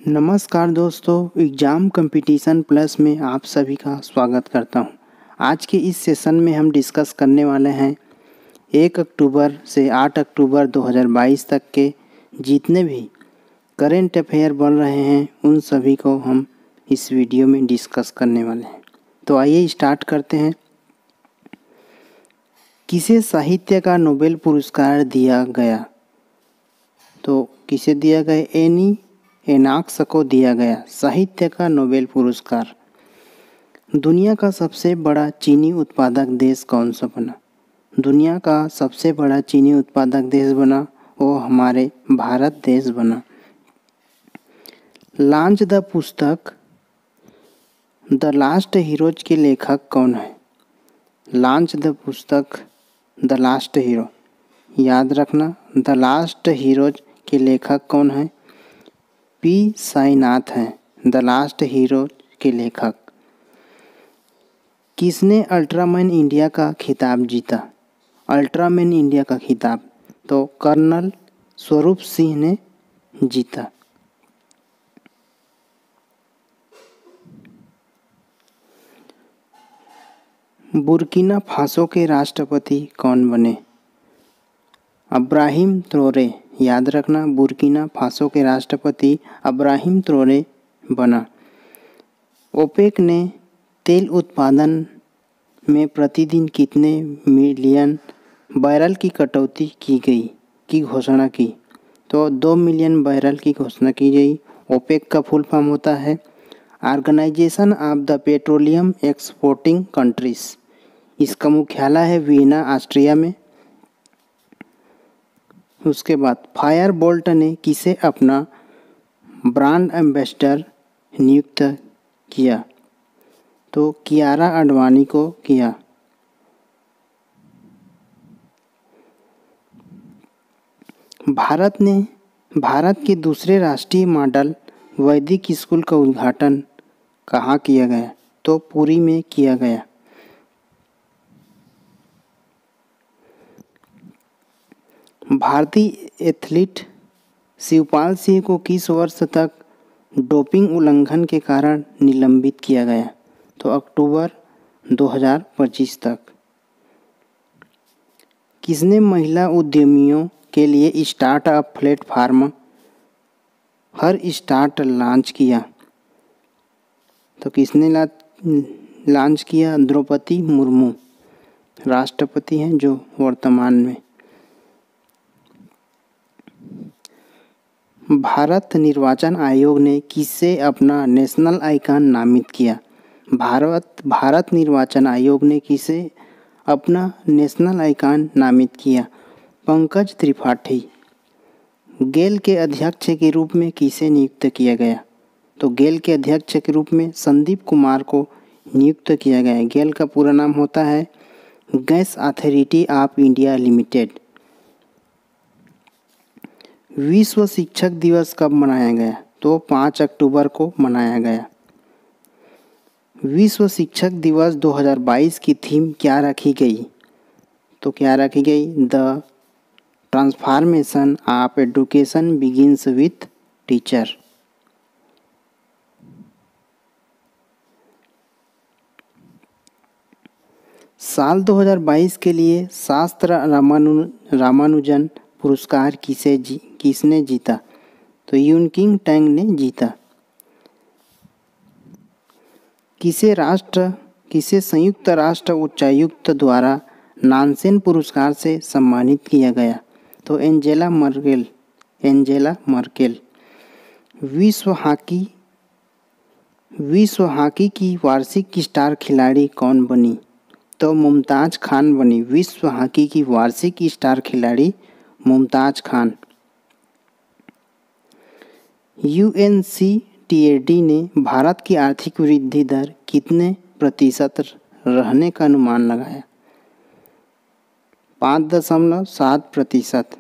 नमस्कार दोस्तों, exam competition plus में आप सभी का स्वागत करता हूं। आज के इस सेशन में हम डिस्कस करने वाले हैं 1 अक्टूबर से 8 अक्टूबर 2022 तक के जितने भी करेंट अफेयर बन रहे हैं उन सभी को हम इस वीडियो में डिस्कस करने वाले हैं। तो आइए स्टार्ट करते हैं। किसे साहित्य का नोबेल पुरस्कार दिया गया? तो किसे दिया गया? एनी एनॉक्स को दिया गया साहित्य का नोबेल पुरस्कार। दुनिया का सबसे बड़ा चीनी उत्पादक देश कौन सा बना? दुनिया का सबसे बड़ा चीनी उत्पादक देश बना वो हमारे भारत देश बना। लॉन्च द पुस्तक द लास्ट हीरोज के लेखक कौन है? लॉन्च द पुस्तक द लास्ट हीरो, याद रखना द लास्ट हीरोज के लेखक कौन है? पी साईनाथ हैं द लास्ट हीरो के लेखक। किसने अल्ट्रामैन इंडिया का खिताब जीता? अल्ट्रामैन इंडिया का खिताब तो कर्नल स्वरूप सिंह ने जीता। बुर्किना फासो के राष्ट्रपति कौन बने? अब्राहिम त्रोरे, याद रखना बुर्किना फासो के राष्ट्रपति अब्राहिम त्रोरे बना। ओपेक ने तेल उत्पादन में प्रतिदिन कितने मिलियन बैरल की कटौती की घोषणा की? तो 2 मिलियन बैरल की घोषणा की गई। ओपेक का फुल फॉर्म होता है organisation of the petroleum exporting countries. इसका मुख्यालय है वियना, ऑस्ट्रिया में। उसके बाद फायर बोल्ट ने किसे अपना ब्रांड एम्बेसडर नियुक्त किया? तो कियारा आडवाणी को किया। भारत के दूसरे राष्ट्रीय मॉडल वैदिक स्कूल का उद्घाटन कहाँ किया गया? तो पुरी में किया गया। भारतीय एथलीट शिवपाल सिंह को किस वर्ष तक डोपिंग उल्लंघन के कारण निलंबित किया गया? तो अक्टूबर 2025 तक। किसने महिला उद्यमियों के लिए स्टार्टअप प्लेटफॉर्म हर स्टार्ट लॉन्च किया? तो किसने लॉन्च किया? द्रौपदी मुर्मू राष्ट्रपति हैं जो वर्तमान में। भारत निर्वाचन आयोग ने किसे अपना नेशनल आइकन नामित किया? भारत निर्वाचन आयोग ने किसे अपना नेशनल आइकन नामित किया? पंकज त्रिपाठी। गेल के अध्यक्ष के रूप में किसे नियुक्त किया गया? तो गेल के अध्यक्ष के रूप में संदीप कुमार को नियुक्त किया गया। गेल का पूरा नाम होता है gas authority of India limited. विश्व शिक्षक दिवस कब मनाया गया? तो 5 अक्टूबर को मनाया गया। विश्व शिक्षक दिवस 2022 की थीम क्या रखी गई? तो क्या रखी गई? The transformation of education begins with teacher. साल 2022 के लिए शास्त्र रामानुजन पुरस्कार किसने जीता? तो यूनकिंग टैंग ने जीता। किसे संयुक्त राष्ट्र उच्चायुक्त द्वारा नानसेन पुरस्कार से सम्मानित किया गया? तो एंजेला मर्केल। विश्व हॉकी की वार्षिक स्टार खिलाड़ी कौन बनी? तो मुमताज खान बनी। विश्व हॉकी की वार्षिक स्टार खिलाड़ी मुमताज खान। UNCTAD ने भारत की आर्थिक वृद्धि दर कितने प्रतिशत रहने का अनुमान लगाया? 5.7%।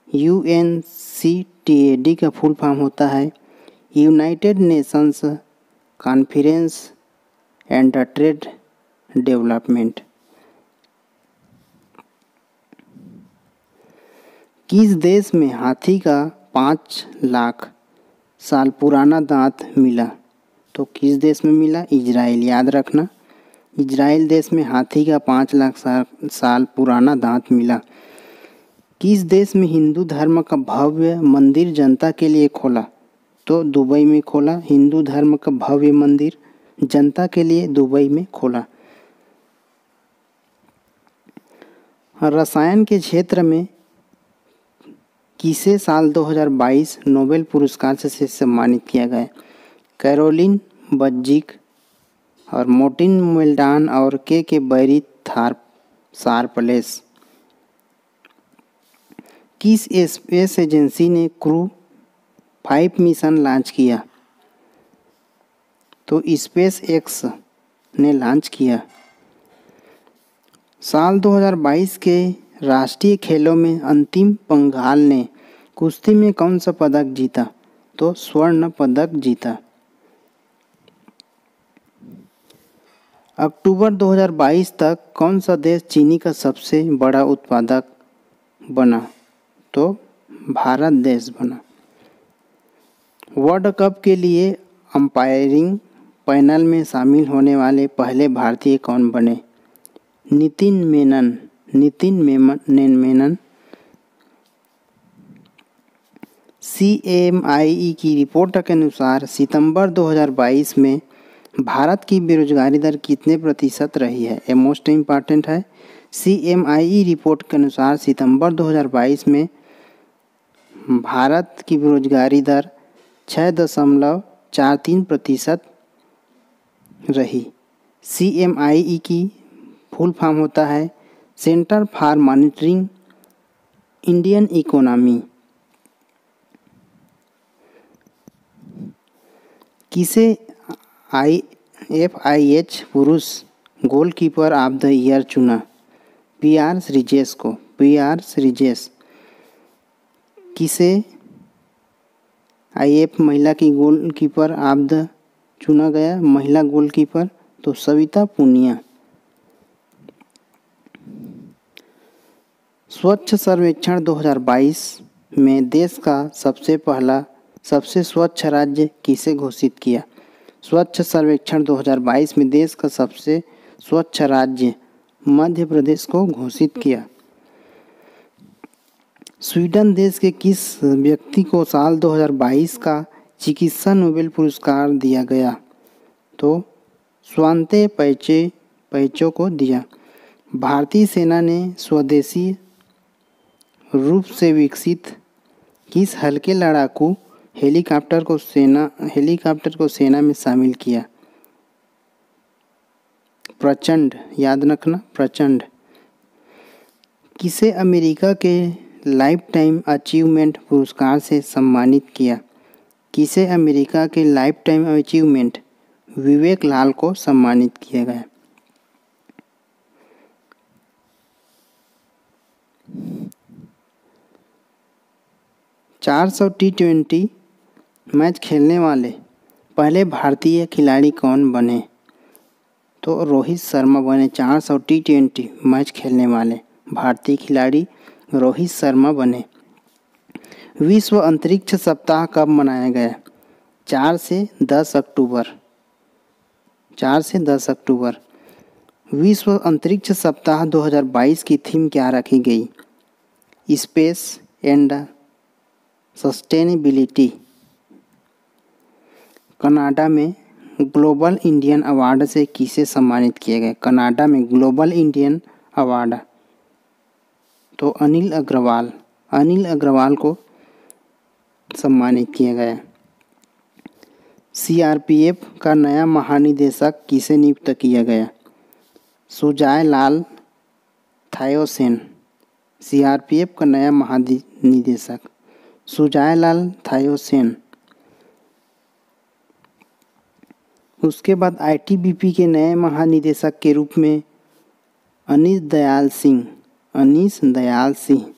UNCTAD का फुल फॉर्म होता है United Nations conference and trade development. किस देश में हाथी का 5 लाख साल पुराना दांत मिला? तो किस देश में मिला? इजराइल। याद रखना, इजराइल देश में हाथी का 5 लाख साल पुराना दांत मिला। किस देश में हिंदू धर्म का भव्य मंदिर जनता के लिए खोला? तो दुबई में खोला। हिंदू धर्म का भव्य मंदिर जनता के लिए दुबई में खोला। रसायन के क्षेत्र में किसे साल 2022 नोबेल पुरस्कार से सम्मानित किया गया? कैरोलिन बज्जिक और मोर्टिन मेल्डान और के बैरी शार्पलेस। किस स्पेस एजेंसी ने क्रू 5 मिशन लॉन्च किया? तो स्पेस एक्स ने लॉन्च किया। साल 2022 के राष्ट्रीय खेलों में अंतिम पंघाल ने कुश्ती में कौन सा पदक जीता? तो स्वर्ण पदक जीता। अक्टूबर 2022 तक कौन सा देश चीनी का सबसे बड़ा उत्पादक बना? तो भारत देश बना। वर्ल्ड कप के लिए अंपायरिंग पैनल में शामिल होने वाले पहले भारतीय कौन बने? नितिन मेनन। CMIE की रिपोर्ट के अनुसार सितंबर 2022 में भारत की बेरोजगारी दर कितने प्रतिशत रही है? ये मोस्ट इम्पॉर्टेंट है। CMIE रिपोर्ट के अनुसार सितंबर 2022 में भारत की बेरोजगारी दर 6.43% रही। CMIE की फुल फॉर्म होता है centre for monitoring Indian economy. किसे FIH पुरुष गोलकीपर ऑफ द ईयर चुना? PR श्रीजेश को। PR श्रीजेश। किसे IF महिला की गोलकीपर ऑफ द चुना गया? महिला गोलकीपर तो सविता पुनिया। स्वच्छ सर्वेक्षण 2022 में देश का सबसे स्वच्छ राज्य किसे घोषित किया? स्वच्छ सर्वेक्षण 2022 में देश का सबसे स्वच्छ राज्य मध्य प्रदेश को घोषित किया। स्वीडन देश के किस व्यक्ति को साल 2022 का चिकित्सा नोबेल पुरस्कार दिया गया? तो स्वांते पैचो को दिया। भारतीय सेना ने स्वदेशी रूप से विकसित किस हल्के लड़ाकू हेलीकॉप्टर को सेना में शामिल किया? प्रचंड। याद रखना, प्रचंड। किसे अमेरिका के लाइफ टाइम अचीवमेंट पुरस्कार से सम्मानित किया? किसे अमेरिका के लाइफ टाइम अचीवमेंट विवेक लाल को सम्मानित किया गया। T20 मैच खेलने वाले पहले भारतीय खिलाड़ी कौन बने? तो रोहित शर्मा बने। 400 T20 मैच खेलने वाले भारतीय खिलाड़ी रोहित शर्मा बने। विश्व अंतरिक्ष सप्ताह कब मनाया गया? 4 से 10 अक्टूबर। विश्व अंतरिक्ष सप्ताह 2022 की थीम क्या रखी गई? Space and sustainability. कनाडा में ग्लोबल इंडियन अवार्ड से किसे सम्मानित किया गया? कनाडा में ग्लोबल इंडियन अवार्ड तो अनिल अग्रवाल को सम्मानित किया गया। CRPF का नया महानिदेशक किसे नियुक्त किया गया? सुजाय लाल थायोसेन। CRPF का नया महानिदेशक सुजाय लाल थायोसेन। उसके बाद ITBP के नए महानिदेशक के रूप में अनीश दयाल सिंह।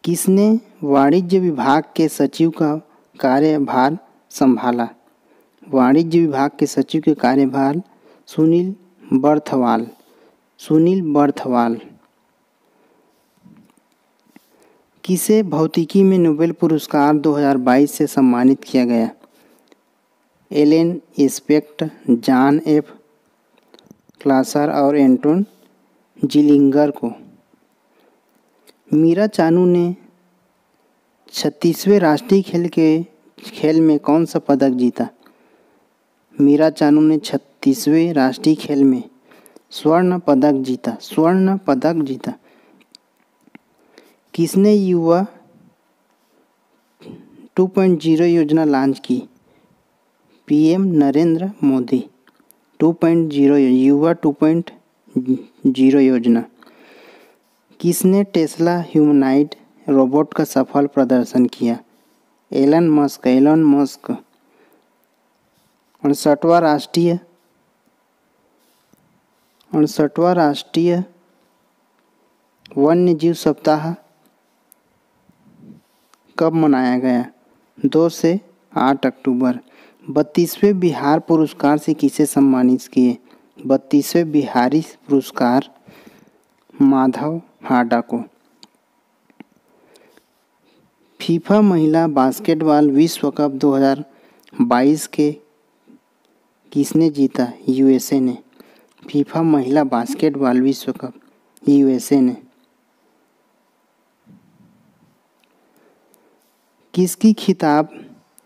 किसने वाणिज्य विभाग के सचिव का कार्यभार संभाला? वाणिज्य विभाग के सचिव के कार्यभार सुनील बर्थवाल। किसे भौतिकी में नोबेल पुरस्कार 2022 से सम्मानित किया गया? एलेन एस्पेक्ट, जॉन एफ क्लासर और एंटोन जिलिंगर को। मीरा चानू ने 36वें राष्ट्रीय खेल में कौन सा पदक जीता? मीरा चानू ने 36वें राष्ट्रीय खेल में स्वर्ण पदक जीता। किसने युवा 2.0 योजना लॉन्च की? पीएम नरेंद्र मोदी। युवा 2.0 योजना। किसने टेस्ला ह्यूमनॉइड रोबोट का सफल प्रदर्शन किया? Elon Musk. 68वां राष्ट्रीय वन्य जीव सप्ताह कब मनाया गया? 2 से 8 अक्टूबर। 32वें बिहार पुरस्कार से किसे सम्मानित किए? 32वें बिहारी पुरस्कार माधव हाडा को। फीफा महिला बास्केटबॉल विश्व कप 2022 के किसने जीता? यूएसए ने। फीफा महिला बास्केटबॉल विश्व कप यूएसए ने। किसकी खिताब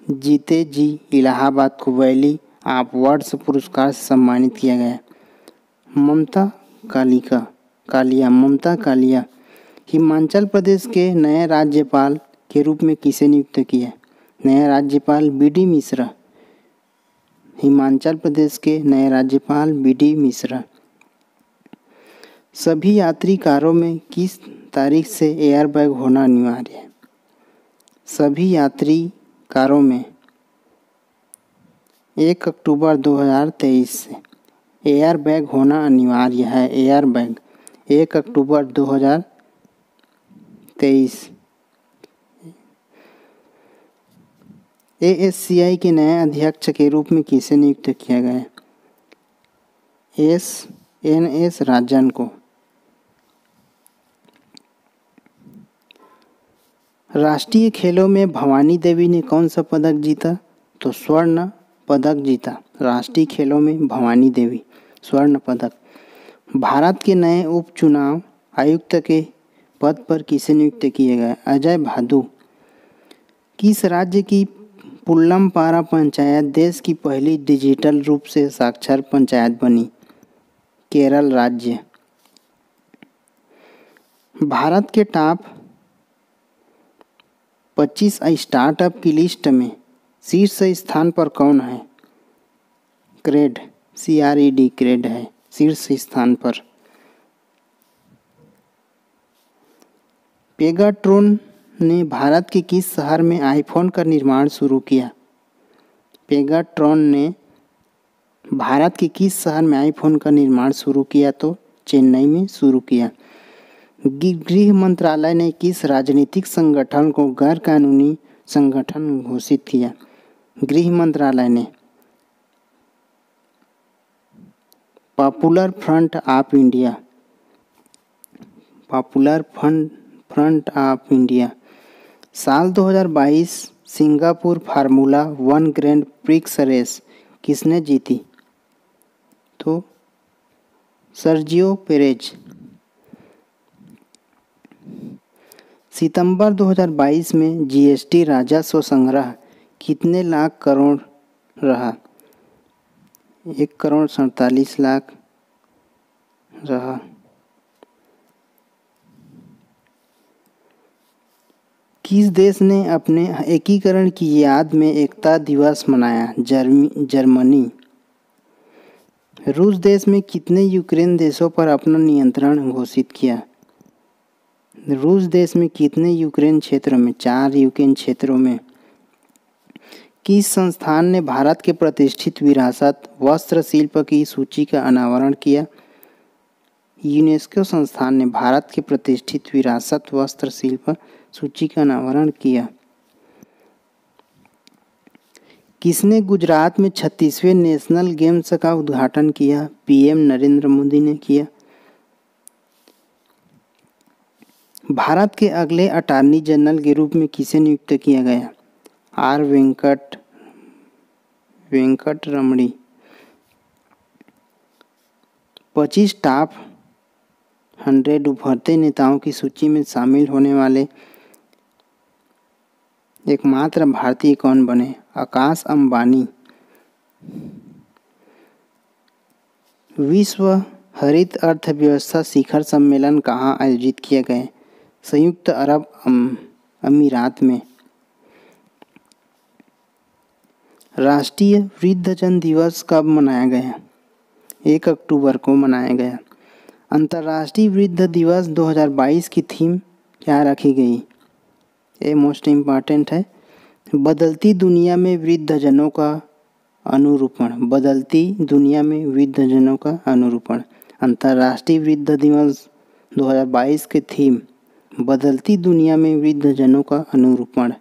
जीते जी इलाहाबाद को वैली ऑफ वर्ड्स पुरस्कार से सम्मानित किया गया? ममता कालिया। हिमाचल प्रदेश के नए राज्यपाल के रूप में किसे नियुक्त किया? नया राज्यपाल बीडी मिश्रा। हिमाचल प्रदेश के नए राज्यपाल बीडी मिश्रा। सभी यात्री कारों में किस तारीख से एयरबैग होना अनिवार्य है? सभी यात्री कारों में 1 अक्टूबर 2023 से एयरबैग होना अनिवार्य है। 1 अक्टूबर 2023। ASCI के नए अध्यक्ष के रूप में किसे नियुक्त किया गया? NS राजन को। राष्ट्रीय खेलों में भवानी देवी ने कौन सा पदक जीता? तो स्वर्ण पदक जीता। राष्ट्रीय खेलों में भवानी देवी स्वर्ण पदक। भारत के नए उपचुनाव आयुक्त के पद पर किसे नियुक्त किए गए? अजय भादु। किस राज्य की पुल्लमपारा पंचायत देश की पहली डिजिटल रूप से साक्षर पंचायत बनी? केरल राज्य। भारत के टॉप 25 स्टार्टअप की लिस्ट में शीर्ष स्थान पर कौन है? क्रेड क्रेड है शीर्ष स्थान पर। पेगाट्रॉन ने भारत के किस शहर में आईफोन का निर्माण शुरू किया? पेगाट्रॉन ने भारत के किस शहर में आईफोन का निर्माण शुरू किया? तो चेन्नई में शुरू किया। गृह मंत्रालय ने किस राजनीतिक संगठन को गैर कानूनी संगठन घोषित किया? गृह मंत्रालय ने पॉपुलर फ्रंट ऑफ इंडिया। साल 2022 Singapore formula 1 grand prix race किसने जीती? तो सर्जियो पेरेज। सितंबर 2022 में जीएसटी राजस्व संग्रह कितने लाख करोड़ रहा? 1,47 लाख रहा। किस देश ने अपने एकीकरण की याद में एकता दिवस मनाया? जर्मनी। रूस देश में कितने यूक्रेन देशों पर अपना नियंत्रण घोषित किया? रूस देश में कितने यूक्रेन क्षेत्रों में? 4 यूक्रेन क्षेत्रों में। किस संस्थान ने भारत के प्रतिष्ठित विरासत वस्त्र शिल्प की सूची का अनावरण किया? यूनेस्को संस्थान ने भारत के प्रतिष्ठित विरासत वस्त्र शिल्प सूची का अनावरण किया। किसने गुजरात में 36वें नेशनल गेम्स का उद्घाटन किया? पीएम नरेंद्र मोदी ने किया। भारत के अगले अटॉर्नी जनरल के रूप में किसे नियुक्त किया गया? Are Venkat Ramani. 25 टॉप 100 उभरते नेताओं की सूची में शामिल होने वाले एकमात्र भारतीय कौन बने? आकाश अंबानी। विश्व हरित अर्थव्यवस्था शिखर सम्मेलन कहाँ आयोजित किया गया? संयुक्त अरब अमीरात में। राष्ट्रीय वृद्धजन दिवस कब मनाया गया? 1 अक्टूबर को मनाया गया। अंतर्राष्ट्रीय वृद्ध दिवस 2022 की थीम क्या रखी गई? ये मोस्ट इम्पॉर्टेंट है। बदलती दुनिया में वृद्धजनों का अनुरूपण। बदलती दुनिया में वृद्धजनों का अनुरूपण। अंतर्राष्ट्रीय वृद्ध दिवस 2022 की थीम बदलती दुनिया में वृद्धजनों का अनुरूपण।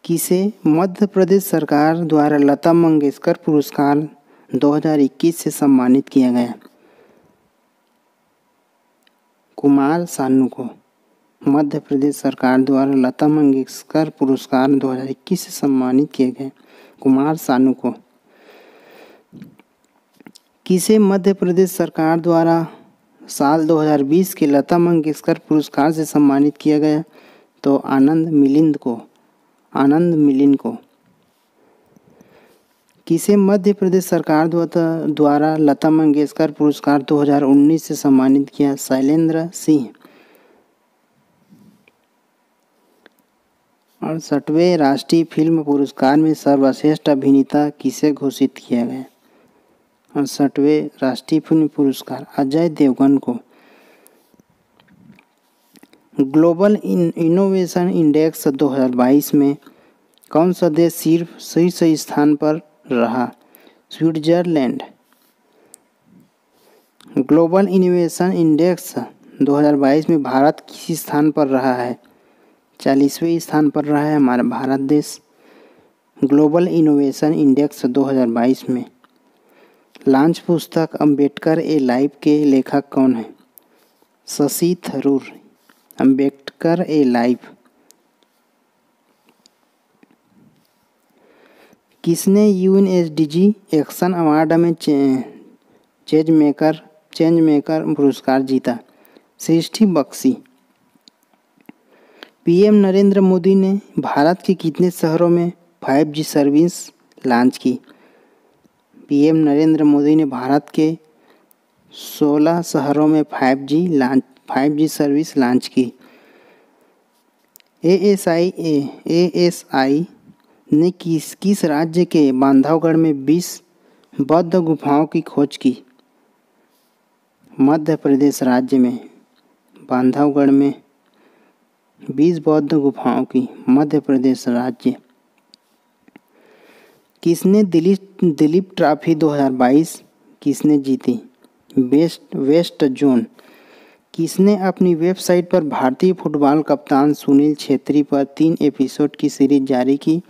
किसे मध्य प्रदेश सरकार द्वारा लता मंगेशकर पुरस्कार 2021 से सम्मानित किया गया? कुमार सानू को। मध्य प्रदेश सरकार द्वारा लता मंगेशकर पुरस्कार 2021 से सम्मानित किए गए कुमार सानू को। किसे मध्य प्रदेश सरकार द्वारा साल 2020 के लता मंगेशकर पुरस्कार से सम्मानित किया गया? तो आनंद मिलिंद को। किसे मध्य प्रदेश सरकार द्वारा लता मंगेशकर पुरस्कार 2019 से सम्मानित किया? शैलेंद्र सिंह। 68वें राष्ट्रीय फिल्म पुरस्कार में सर्वश्रेष्ठ अभिनेता किसे घोषित किया गया? 68वें राष्ट्रीय फिल्म पुरस्कार अजय देवगन को। ग्लोबल इनोवेशन इंडेक्स 2022 में कौन सा देश सिर्फ शीर्ष स्थान पर रहा? स्विट्जरलैंड। ग्लोबल इनोवेशन इंडेक्स 2022 में भारत किस स्थान पर रहा है? 40वें स्थान पर रहा है हमारा भारत देश ग्लोबल इनोवेशन इंडेक्स 2022 में। लॉन्च पुस्तक अंबेडकर ए लाइफ के लेखक कौन है? शशि थरूर। Ambedkar a life. किसने यूएनएसडीजी एक्शन अवार्ड में चेंज मेकर पुरस्कार जीता? सृष्टि बख्शी। पीएम नरेंद्र मोदी ने भारत के कितने शहरों में 5G सर्विस लॉन्च की? पीएम नरेंद्र मोदी ने भारत के 16 शहरों में 5G सर्विस लॉन्च की। एएसआई ने किस राज्य के बांधवगढ़ में 20 बौद्ध गुफाओं की खोज की? मध्य प्रदेश राज्य में बांधवगढ़ में 20 बौद्ध गुफाओं की मध्य प्रदेश राज्य। किसने दिलीप ट्रॉफी 2022 किसने जीती? West zone. किसने अपनी वेबसाइट पर भारतीय फुटबॉल कप्तान सुनील छेत्री पर 3 एपिसोड की सीरीज जारी की?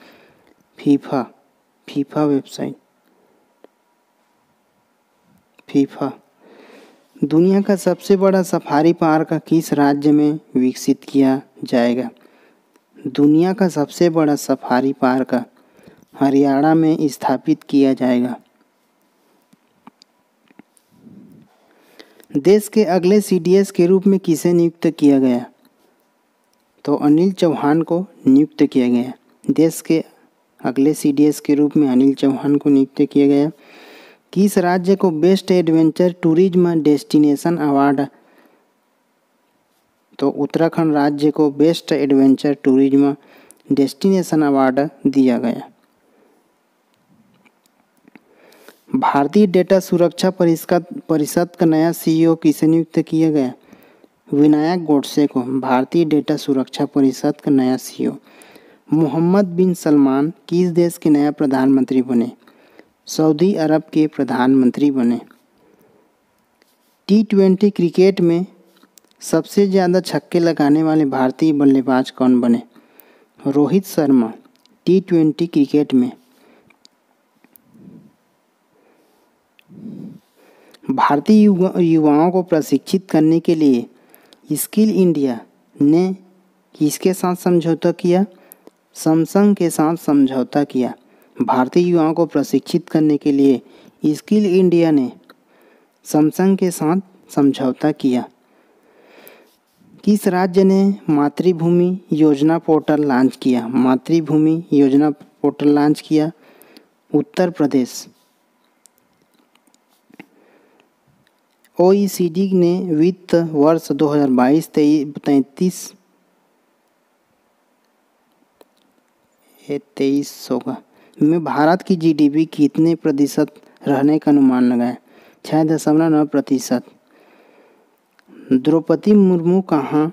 FIFA website. फीफा। दुनिया का सबसे बड़ा सफारी पार्क किस राज्य में विकसित किया जाएगा? दुनिया का सबसे बड़ा सफारी पार्क हरियाणा में स्थापित किया जाएगा। देश के अगले सीडीएस के रूप में किसे नियुक्त किया गया? तो अनिल चौहान को नियुक्त किया गया। देश के अगले सीडीएस के रूप में अनिल चौहान को नियुक्त किया गया। किस राज्य को best adventure tourism destination award? तो उत्तराखंड राज्य को best adventure tourism destination award दिया गया। भारतीय डेटा सुरक्षा परिषद का नया सीईओ किसे नियुक्त किया गया? विनायक गोडसे को भारतीय डेटा सुरक्षा परिषद का नया सीईओ। मोहम्मद बिन सलमान किस देश के नया प्रधानमंत्री बने? सऊदी अरब के प्रधानमंत्री बने। T20 क्रिकेट में सबसे ज़्यादा छक्के लगाने वाले भारतीय बल्लेबाज कौन बने? रोहित शर्मा। T20 क्रिकेट में भारतीय युवाओं को प्रशिक्षित करने के लिए स्किल इंडिया ने किसके साथ समझौता किया? सैमसंग के साथ समझौता किया। भारतीय युवाओं को प्रशिक्षित करने के लिए स्किल इंडिया ने सैमसंग के साथ समझौता किया। किस राज्य ने मातृभूमि योजना पोर्टल लॉन्च किया? मातृभूमि योजना पोर्टल लॉन्च किया उत्तर प्रदेश। OECD ने वित्त वर्ष 2022-23 होगा में भारत की GDP कितने प्रतिशत रहने का अनुमान लगाया? 6.9%। द्रौपदी मुर्मू कहाँ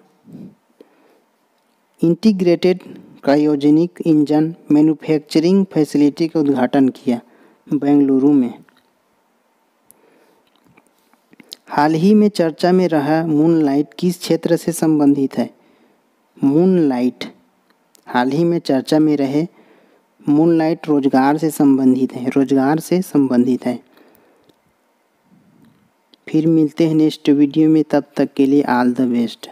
integrated cryogenic engine manufacturing facility का उद्घाटन किया? बेंगलुरु में। हाल ही में चर्चा में रहा मूनलाइट किस क्षेत्र से संबंधित है? मूनलाइट हाल ही में चर्चा में रहे मूनलाइट रोजगार से संबंधित है, रोजगार से संबंधित है। फिर मिलते हैं नेक्स्ट वीडियो में, तब तक के लिए ऑल द बेस्ट।